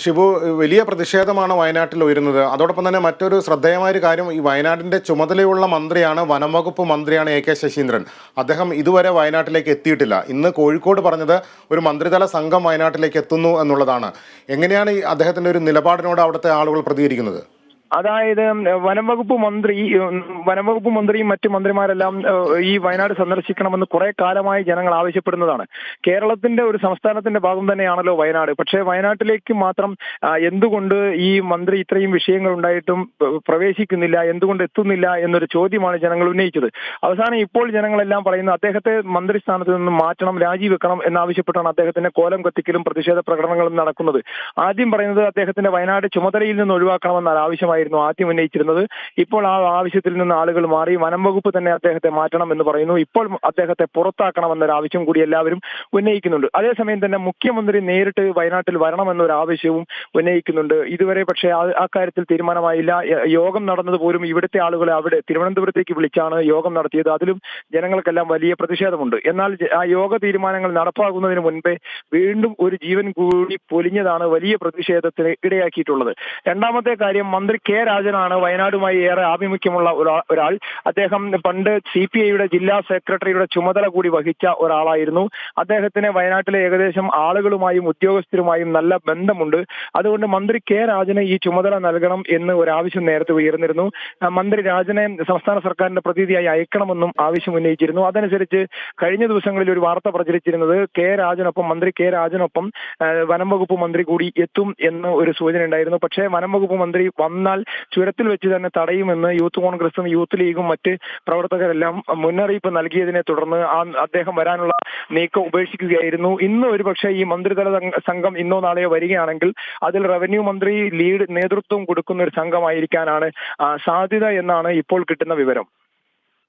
ഷിബു, വലിയ പ്രതിഷേധമാണ് വയനാട്ടിൽ ഉയരുന്നത്. അതോടൊപ്പം തന്നെ മറ്റൊരു ശ്രദ്ധേയമായ ഒരു കാര്യം, ഈ വയനാടിന്റെ ചുമതലയുള്ള മന്ത്രിയാണ്, വനംവകുപ്പ് മന്ത്രിയാണ് AK ശശീന്ദ്രൻ. അദ്ദേഹം ഇതുവരെ വയനാട്ടിലേക്ക് എത്തിയിട്ടില്ല. ഇന്ന് കോഴിക്കോട് പറഞ്ഞത് ഒരു മന്ത്രിതല സംഘം വയനാട്ടിലേക്ക് എത്തുന്നു എന്നുള്ളതാണ്. എങ്ങനെയാണ് ഈ അദ്ദേഹത്തിന്റെ ഒരു നിലപാടിനോട് അവിടുത്തെ ആളുകൾ പ്രതികരിക്കുന്നത്? അതായത് വനംവകുപ്പ് മന്ത്രിയും മറ്റു മന്ത്രിമാരെല്ലാം ഈ വയനാട് സന്ദർശിക്കണമെന്ന് കുറെ കാലമായി ജനങ്ങൾ ആവശ്യപ്പെടുന്നതാണ്. കേരളത്തിന്റെ ഒരു സംസ്ഥാനത്തിന്റെ ഭാഗം തന്നെയാണല്ലോ വയനാട്. പക്ഷേ വയനാട്ടിലേക്ക് മാത്രം എന്തുകൊണ്ട് ഈ മന്ത്രി ഇത്രയും വിഷയങ്ങൾ ഉണ്ടായിട്ടും പ്രവേശിക്കുന്നില്ല, എന്തുകൊണ്ട് എത്തുന്നില്ല എന്നൊരു ചോദ്യമാണ് ജനങ്ങൾ ഉന്നയിച്ചത്. അവസാനം ഇപ്പോൾ ജനങ്ങളെല്ലാം പറയുന്നത് അദ്ദേഹത്തെ മന്ത്രിസ്ഥാനത്ത് നിന്ന് മാറ്റണം, രാജിവെക്കണം എന്നാവശ്യപ്പെട്ടാണ് അദ്ദേഹത്തിന്റെ കോലം കത്തിക്കലും പ്രതിഷേധ പ്രകടനങ്ങളും നടക്കുന്നത്. ആദ്യം പറയുന്നത് അദ്ദേഹത്തിന്റെ വയനാട് ചുമതലയിൽ നിന്ന് ഒഴിവാക്കണമെന്ന ആവശ്യമായിരുന്നു ആദ്യം ഉന്നയിച്ചിരുന്നത്. ഇപ്പോൾ ആ ആവശ്യത്തിൽ നിന്ന് ആളുകൾ മാറി വനം വകുപ്പ് തന്നെ അദ്ദേഹത്തെ മാറ്റണം എന്ന് പറയുന്നു. ഇപ്പോൾ അദ്ദേഹത്തെ പുറത്താക്കണമെന്നൊരു ആവശ്യം കൂടി എല്ലാവരും ഉന്നയിക്കുന്നുണ്ട്. അതേസമയം തന്നെ മുഖ്യമന്ത്രി നേരിട്ട് വയനാട്ടിൽ വരണമെന്നൊരു ആവശ്യവും ഉന്നയിക്കുന്നുണ്ട്. ഇതുവരെ പക്ഷേ ആ കാര്യത്തിൽ തീരുമാനമായില്ല. യോഗം നടന്നത് പോലും ഇവിടുത്തെ ആളുകളെ അവിടെ തിരുവനന്തപുരത്തേക്ക് വിളിച്ചാണ് യോഗം നടത്തിയത്. അതിലും ജനങ്ങൾക്കെല്ലാം വലിയ പ്രതിഷേധമുണ്ട്. എന്നാൽ ആ യോഗ തീരുമാനങ്ങൾ നടപ്പാകുന്നതിന് മുൻപേ വീണ്ടും ഒരു ജീവൻ കൂടി പൊലിഞ്ഞതാണ് വലിയ പ്രതിഷേധത്തിന് ഇടയാക്കിയിട്ടുള്ളത്. രണ്ടാമത്തെ കാര്യം, മന്ത്രി കെ രാജനാണ് വയനാടുമായി ഏറെ ആഭിമുഖ്യമുള്ള ഒരാൾ. അദ്ദേഹം പണ്ട് CPIയുടെ ജില്ലാ സെക്രട്ടറിയുടെ ചുമതല കൂടി വഹിച്ച ഒരാളായിരുന്നു. അദ്ദേഹത്തിന് വയനാട്ടിലെ ഏകദേശം ആളുകളുമായും ഉദ്യോഗസ്ഥരുമായും നല്ല ബന്ധമുണ്ട്. അതുകൊണ്ട് മന്ത്രി കെ രാജന് ഈ ചുമതല നൽകണം എന്ന് ഒരാവശ്യം നേരത്തെ ഉയർന്നിരുന്നു. മന്ത്രി രാജനെ സംസ്ഥാന സർക്കാരിന്റെ പ്രതിനിധിയായി അയക്കണമെന്നും ആവശ്യം ഉന്നയിച്ചിരുന്നു. അതനുസരിച്ച് കഴിഞ്ഞ ദിവസങ്ങളിൽ ഒരു വാർത്ത പ്രചരിച്ചിരുന്നത് മന്ത്രി കെ രാജനൊപ്പം വനം വകുപ്പ് മന്ത്രി കൂടി എത്തും എന്ന് ഒരു സൂചന ഉണ്ടായിരുന്നു. പക്ഷേ വനം വകുപ്പ് മന്ത്രി വന്നാൽ ചുരത്തിൽ വെച്ച് തന്നെ തടയുമെന്ന് യൂത്ത് കോൺഗ്രസും യൂത്ത് ലീഗും മറ്റ് പ്രവർത്തകരെല്ലാം മുന്നറിയിപ്പ് നൽകിയതിനെ തുടർന്ന് അദ്ദേഹം വരാനുള്ള നീക്കം ഉപേക്ഷിക്കുകയായിരുന്നു. ഇന്ന് ഒരുപക്ഷെ ഈ മന്ത്രിതല സംഘം ഇന്നോ നാളെയോ വരികയാണെങ്കിൽ അതിൽ റവന്യൂ മന്ത്രി നേതൃത്വം കൊടുക്കുന്ന ഒരു സംഘമായിരിക്കാനാണ് സാധ്യത എന്നാണ് ഇപ്പോൾ കിട്ടുന്ന വിവരം.